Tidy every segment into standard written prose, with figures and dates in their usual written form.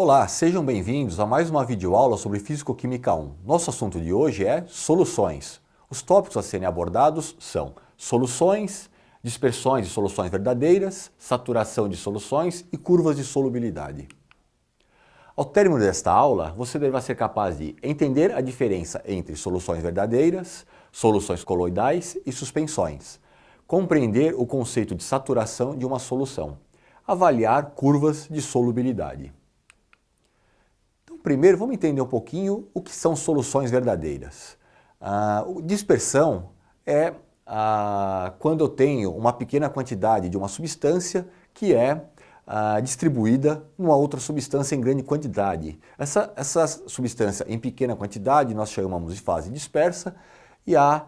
Olá, sejam bem-vindos a mais uma videoaula sobre Físico-Química 1. Nosso assunto de hoje é soluções. Os tópicos a serem abordados são soluções, dispersões de soluções verdadeiras, saturação de soluções e curvas de solubilidade. Ao término desta aula, você deverá ser capaz de entender a diferença entre soluções verdadeiras, soluções coloidais e suspensões, compreender o conceito de saturação de uma solução, avaliar curvas de solubilidade. Primeiro, vamos entender um pouquinho o que são soluções verdadeiras. Dispersão é quando eu tenho uma pequena quantidade de uma substância que é distribuída numa outra substância em grande quantidade. Essa substância em pequena quantidade nós chamamos de fase dispersa e a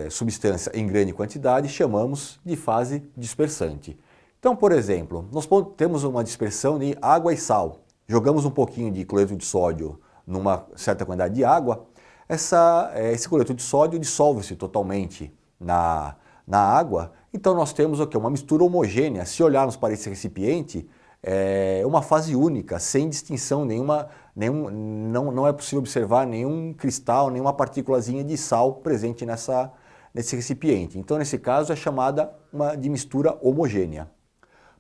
substância em grande quantidade chamamos de fase dispersante. Então, por exemplo, nós temos uma dispersão de água e sal. Jogamos um pouquinho de cloreto de sódio numa certa quantidade de água, esse cloreto de sódio dissolve-se totalmente na água, então nós temos o quê? Uma mistura homogênea. Se olharmos para esse recipiente, é uma fase única, sem distinção nenhuma, não é possível observar nenhum cristal, nenhuma partículazinha de sal presente nesse recipiente. Então, nesse caso, é chamada de mistura homogênea.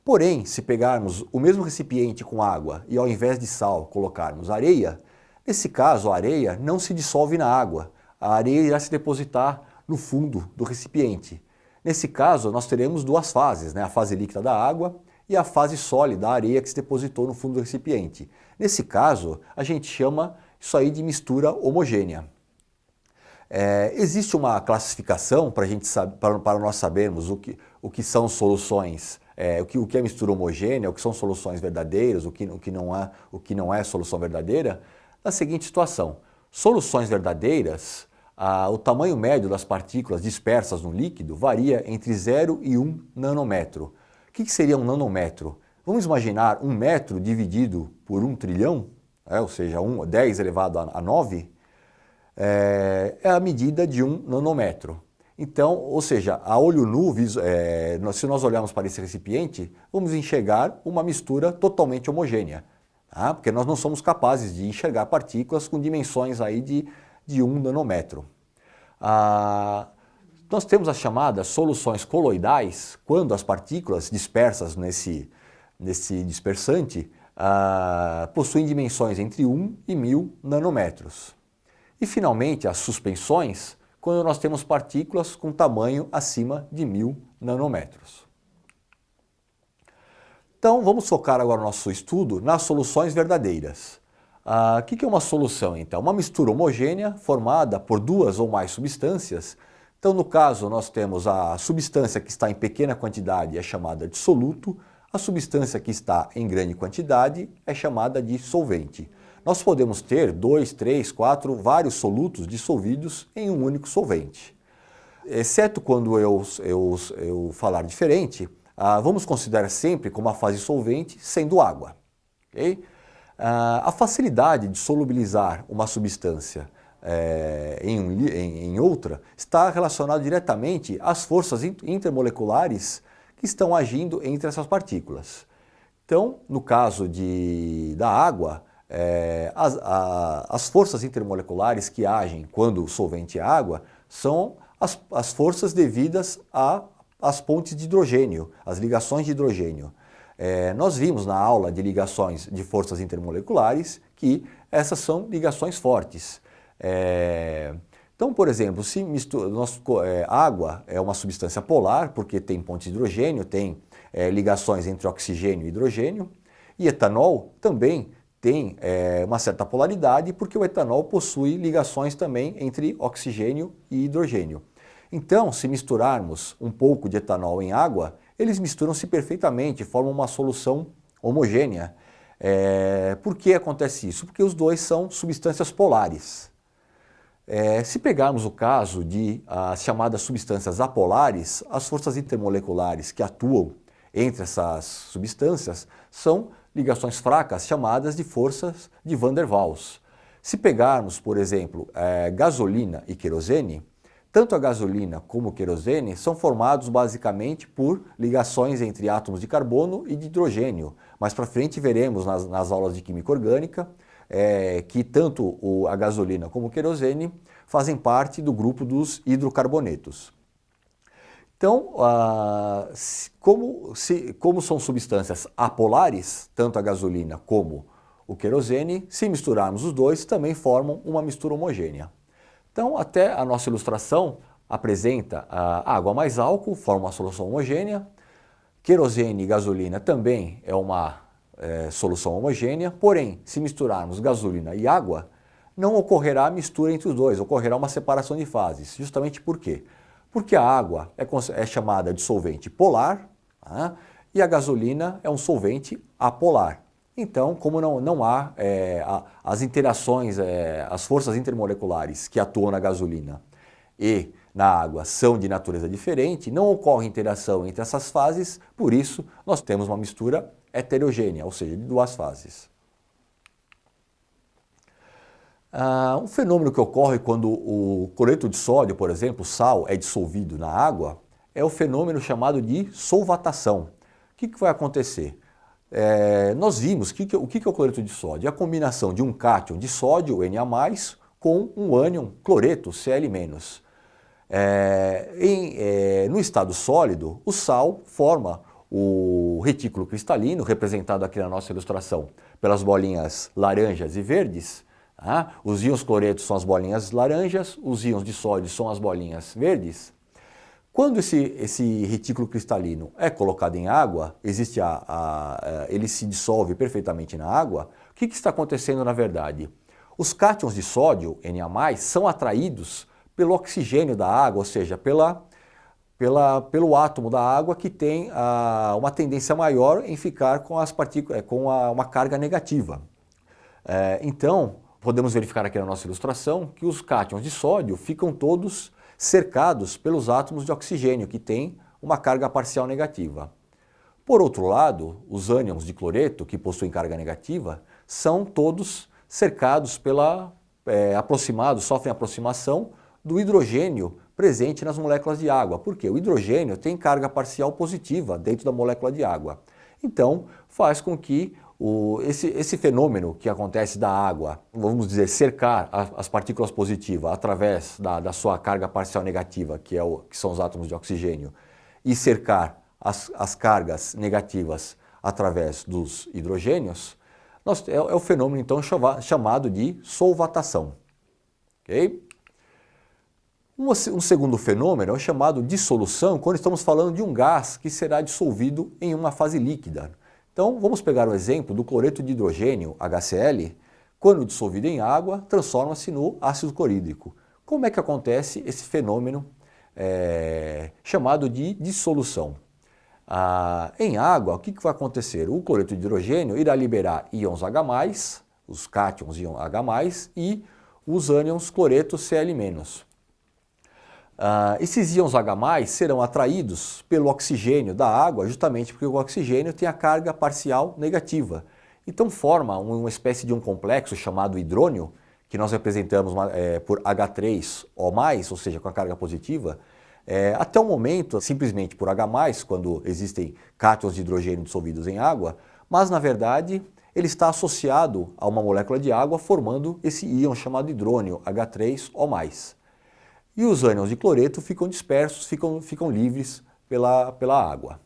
Porém, se pegarmos o mesmo recipiente com água e ao invés de sal colocarmos areia, nesse caso a areia não se dissolve na água, a areia irá se depositar no fundo do recipiente. Nesse caso nós teremos duas fases, a fase líquida da água e a fase sólida, a areia que se depositou no fundo do recipiente. Nesse caso a gente chama isso aí de mistura homogênea. Existe uma classificação para nós sabermos o que são soluções, o que é mistura homogênea, o que são soluções verdadeiras, o que não é solução verdadeira, na seguinte situação. Soluções verdadeiras, o tamanho médio das partículas dispersas no líquido varia entre 0 e 1 nanômetro. O que seria um nanômetro? Vamos imaginar 1 metro dividido por 1 trilhão, ou seja, 10 elevado a 9, é a medida de 1 nanômetro. Então, ou seja, a olho nu, se nós olharmos para esse recipiente, vamos enxergar uma mistura totalmente homogênea, porque nós não somos capazes de enxergar partículas com dimensões aí de 1 nanômetro. Nós temos as chamadas soluções coloidais, quando as partículas dispersas nesse dispersante possuem dimensões entre 1 e 1000 nanômetros. E, finalmente, as suspensões, quando nós temos partículas com tamanho acima de 1000 nanômetros. Então, vamos focar agora o nosso estudo nas soluções verdadeiras. O que é uma solução, então? Uma mistura homogênea formada por duas ou mais substâncias. Então, no caso, nós temos a substância que está em pequena quantidade é chamada de soluto, a substância que está em grande quantidade é chamada de solvente. Nós podemos ter 2, 3, 4, vários solutos dissolvidos em um único solvente. Exceto quando eu falar diferente, vamos considerar sempre como a fase solvente sendo água. Okay? A facilidade de solubilizar uma substância em outra está relacionada diretamente às forças intermoleculares que estão agindo entre essas partículas. Então, no caso da água, as forças intermoleculares que agem quando o solvente é água são as forças devidas às pontes de hidrogênio, as ligações de hidrogênio. Nós vimos na aula de ligações de forças intermoleculares que essas são ligações fortes. Então, por exemplo, água é uma substância polar, porque tem pontes de hidrogênio, tem ligações entre oxigênio e hidrogênio, e etanol também tem uma certa polaridade, porque o etanol possui ligações também entre oxigênio e hidrogênio. Então, se misturarmos um pouco de etanol em água, eles misturam-se perfeitamente, formam uma solução homogênea. Por que acontece isso? Porque os dois são substâncias polares. Se pegarmos o caso de as chamadas substâncias apolares, as forças intermoleculares que atuam entre essas substâncias são ligações fracas chamadas de forças de Van der Waals. Se pegarmos, por exemplo, gasolina e querosene, tanto a gasolina como o querosene são formados basicamente por ligações entre átomos de carbono e de hidrogênio. Mais para frente veremos nas aulas de química orgânica que tanto a gasolina como o querosene fazem parte do grupo dos hidrocarbonetos. Então, como são substâncias apolares, tanto a gasolina como o querosene, se misturarmos os dois, também formam uma mistura homogênea. Então, até a nossa ilustração apresenta a água mais álcool, forma uma solução homogênea, querosene e gasolina também é uma solução homogênea, porém, se misturarmos gasolina e água, não ocorrerá mistura entre os dois, ocorrerá uma separação de fases. Justamente por quê? Porque a água é chamada de solvente polar, tá? E a gasolina é um solvente apolar. Então, como não há as interações, as forças intermoleculares que atuam na gasolina e na água são de natureza diferente, não ocorre interação entre essas fases, por isso nós temos uma mistura heterogênea, ou seja, de duas fases. Um fenômeno que ocorre quando o cloreto de sódio, por exemplo, sal, é dissolvido na água, é o fenômeno chamado de solvatação. O que vai acontecer? Nós vimos o que é o cloreto de sódio? É a combinação de um cátion de sódio, Na+, com um ânion cloreto, Cl-. No estado sólido, o sal forma o retículo cristalino, representado aqui na nossa ilustração pelas bolinhas laranjas e verdes. Os íons cloretos são as bolinhas laranjas, os íons de sódio são as bolinhas verdes. Quando esse retículo cristalino é colocado em água, ele se dissolve perfeitamente na água, o que está acontecendo na verdade? Os cátions de sódio, Na+, são atraídos pelo oxigênio da água, ou seja, pelo átomo da água que tem uma tendência maior em ficar com as partículas, uma carga negativa. Então, podemos verificar aqui na nossa ilustração que os cátions de sódio ficam todos cercados pelos átomos de oxigênio, que têm uma carga parcial negativa. Por outro lado, os ânions de cloreto, que possuem carga negativa, são todos cercados sofrem aproximação do hidrogênio presente nas moléculas de água. Por quê? O hidrogênio tem carga parcial positiva dentro da molécula de água. Então, faz com que esse fenômeno que acontece da água, vamos dizer, cercar as partículas positivas através da sua carga parcial negativa, que são os átomos de oxigênio, e cercar as cargas negativas através dos hidrogênios, é o fenômeno então chamado de solvatação. Okay? Um segundo fenômeno é o chamado dissolução, quando estamos falando de um gás que será dissolvido em uma fase líquida. Então, vamos pegar o exemplo do cloreto de hidrogênio, HCl, quando dissolvido em água, transforma-se no ácido clorídrico. Como é que acontece esse fenômeno chamado de dissolução? Em água, o que vai acontecer? O cloreto de hidrogênio irá liberar íons H+, os cátions íon H+, e os ânions cloreto Cl-. Esses íons H+, serão atraídos pelo oxigênio da água, justamente porque o oxigênio tem a carga parcial negativa. Então forma uma espécie de um complexo chamado hidrônio, que nós representamos por H3O+, ou seja, com a carga positiva, até o momento simplesmente por H+, quando existem cátions de hidrogênio dissolvidos em água, mas na verdade ele está associado a uma molécula de água formando esse íon chamado hidrônio, H3O+. E os ânions de cloreto ficam dispersos, ficam livres pela água.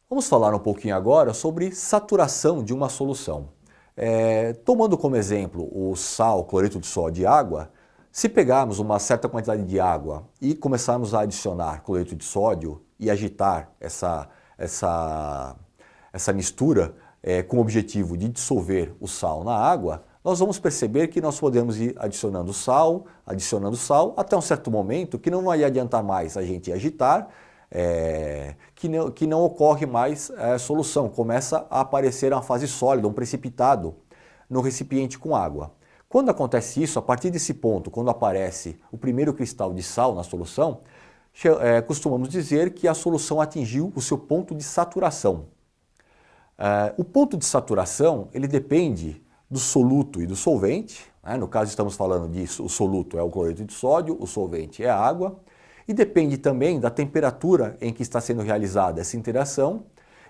Vamos falar um pouquinho agora sobre saturação de uma solução. Tomando como exemplo o sal, cloreto de sódio e água, se pegarmos uma certa quantidade de água e começarmos a adicionar cloreto de sódio e agitar essa mistura com o objetivo de dissolver o sal na água, nós vamos perceber que nós podemos ir adicionando sal, até um certo momento que não vai adiantar mais a gente agitar, que não ocorre mais solução, começa a aparecer uma fase sólida, um precipitado no recipiente com água. Quando acontece isso, a partir desse ponto, quando aparece o primeiro cristal de sal na solução, costumamos dizer que a solução atingiu o seu ponto de saturação. O ponto de saturação ele depende do soluto e do solvente, né? No caso estamos falando disso, o soluto é o cloreto de sódio, o solvente é a água, e depende também da temperatura em que está sendo realizada essa interação,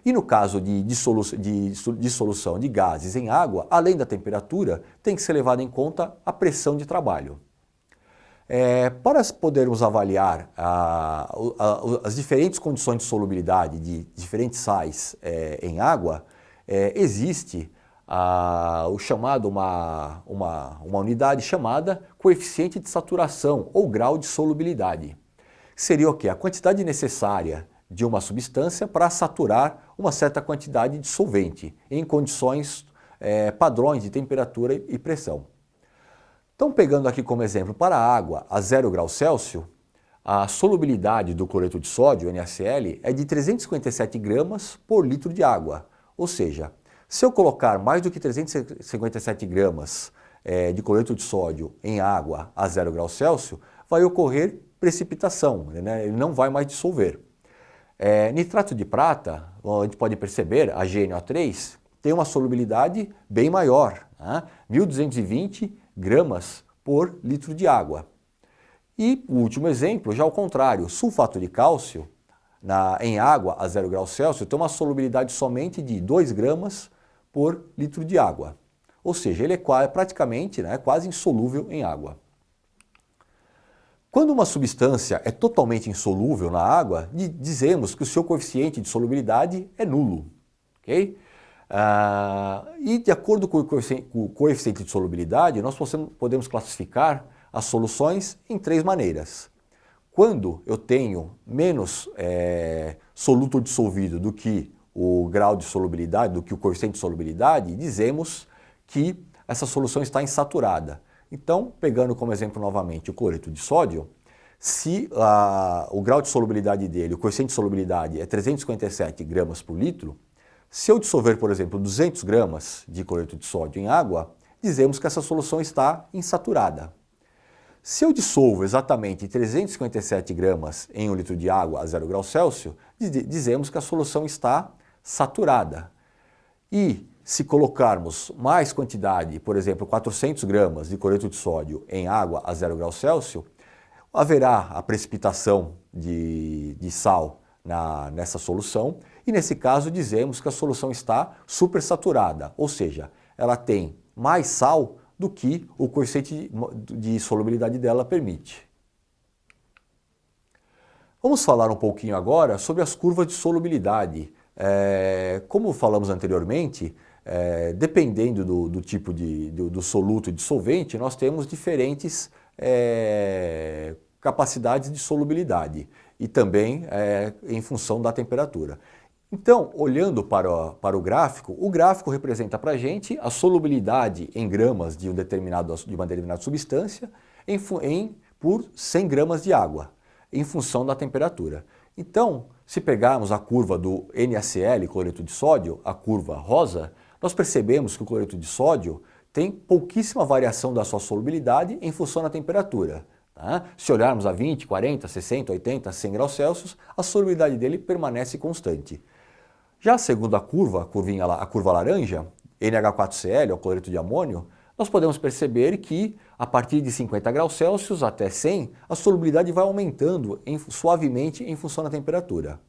e no caso de dissolução de gases em água, além da temperatura, tem que ser levada em conta a pressão de trabalho. Para podermos avaliar as diferentes condições de solubilidade de diferentes sais em água, existe uma unidade chamada coeficiente de saturação ou grau de solubilidade. Seria o quê? A quantidade necessária de uma substância para saturar uma certa quantidade de solvente em condições padrões de temperatura e pressão. Então, pegando aqui como exemplo, para a água a 0 graus Celsius, a solubilidade do cloreto de sódio, NaCl, é de 357 gramas por litro de água. Ou seja, se eu colocar mais do que 357 gramas de cloreto de sódio em água a 0 graus Celsius, vai ocorrer precipitação, né? Ele não vai mais dissolver. Nitrato de prata, a gente pode perceber, a GNO3, tem uma solubilidade bem maior, né? 1220 gramas por litro de água. E o último exemplo, já ao contrário, sulfato de cálcio em água a 0 graus Celsius tem uma solubilidade somente de 2 gramas por litro de água. Ou seja, ele é praticamente, né, quase insolúvel em água. Quando uma substância é totalmente insolúvel na água, dizemos que o seu coeficiente de solubilidade é nulo. Okay? E de acordo com o coeficiente de solubilidade, nós podemos classificar as soluções em 3 maneiras. Quando eu tenho menos soluto dissolvido do que o grau de solubilidade, do que o coeficiente de solubilidade, dizemos que essa solução está insaturada. Então, pegando como exemplo novamente o cloreto de sódio, se o grau de solubilidade dele, o coeficiente de solubilidade é 357 gramas por litro, se eu dissolver, por exemplo, 200 gramas de cloreto de sódio em água, dizemos que essa solução está insaturada. Se eu dissolvo exatamente 357 gramas em 1 litro de água a 0 graus Celsius, dizemos que a solução está saturada. E se colocarmos mais quantidade, por exemplo, 400 gramas de cloreto de sódio em água a 0 graus Celsius, haverá a precipitação de sal nessa solução e, nesse caso, dizemos que a solução está supersaturada, ou seja, ela tem mais sal do que o coeficiente de solubilidade dela permite. Vamos falar um pouquinho agora sobre as curvas de solubilidade. Como falamos anteriormente, dependendo do tipo do soluto e de solvente, nós temos diferentes capacidades de solubilidade e também em função da temperatura. Então, olhando para o gráfico representa para a gente a solubilidade em gramas de uma determinada substância por 100 gramas de água, em função da temperatura. Então, se pegarmos a curva do NaCl, cloreto de sódio, a curva rosa, nós percebemos que o cloreto de sódio tem pouquíssima variação da sua solubilidade em função da temperatura. Tá? Se olharmos a 20, 40, 60, 80, 100 graus Celsius, a solubilidade dele permanece constante. Já a segunda curva, a curva laranja, NH4Cl, o cloreto de amônio, nós podemos perceber que a partir de 50 graus Celsius até 100, a solubilidade vai aumentando suavemente em função da temperatura.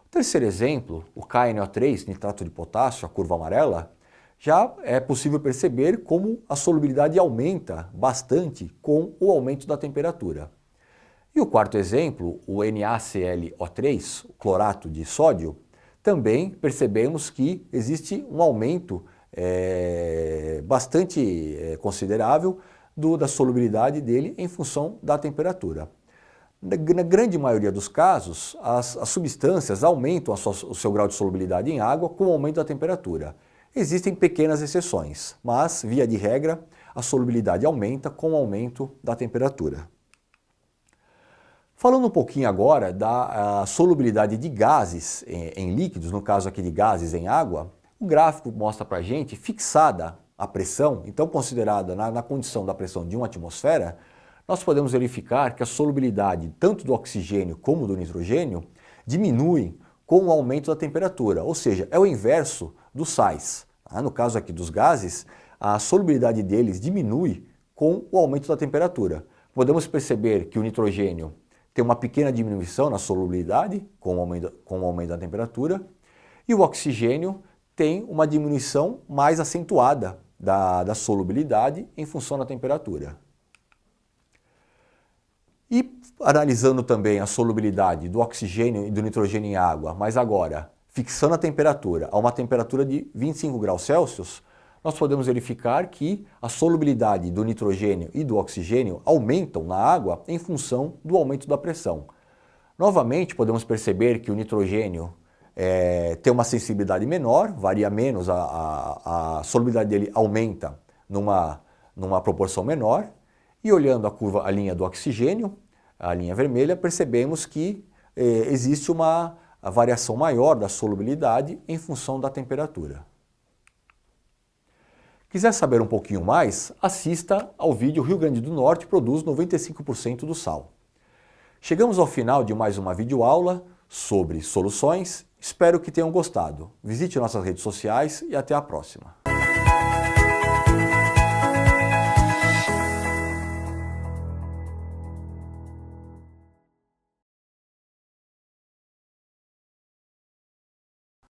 O terceiro exemplo, o KNO3, nitrato de potássio, a curva amarela, já é possível perceber como a solubilidade aumenta bastante com o aumento da temperatura. E o quarto exemplo, o NaClO3, o clorato de sódio, também percebemos que existe um aumento bastante considerável da solubilidade dele em função da temperatura. Na grande maioria dos casos, as substâncias aumentam o seu grau de solubilidade em água com o aumento da temperatura. Existem pequenas exceções, mas, via de regra, a solubilidade aumenta com o aumento da temperatura. Falando um pouquinho agora da solubilidade de gases em líquidos, no caso aqui de gases em água, o gráfico mostra para a gente, fixada a pressão, então considerada na condição da pressão de uma atmosfera, nós podemos verificar que a solubilidade tanto do oxigênio como do nitrogênio diminui com o aumento da temperatura, ou seja, é o inverso dos sais. No caso aqui dos gases, a solubilidade deles diminui com o aumento da temperatura. Podemos perceber que o nitrogênio tem uma pequena diminuição na solubilidade com o aumento da temperatura e o oxigênio tem uma diminuição mais acentuada da solubilidade em função da temperatura. E analisando também a solubilidade do oxigênio e do nitrogênio em água, mas agora fixando a temperatura a uma temperatura de 25 graus Celsius, nós podemos verificar que a solubilidade do nitrogênio e do oxigênio aumentam na água em função do aumento da pressão. Novamente, podemos perceber que o nitrogênio tem uma sensibilidade menor, varia menos, a solubilidade dele aumenta numa proporção menor, e olhando a linha do oxigênio, a linha vermelha, percebemos que existe uma variação maior da solubilidade em função da temperatura. Quiser saber um pouquinho mais, assista ao vídeo Rio Grande do Norte produz 95% do sal. Chegamos ao final de mais uma videoaula sobre soluções. Espero que tenham gostado. Visite nossas redes sociais e até a próxima.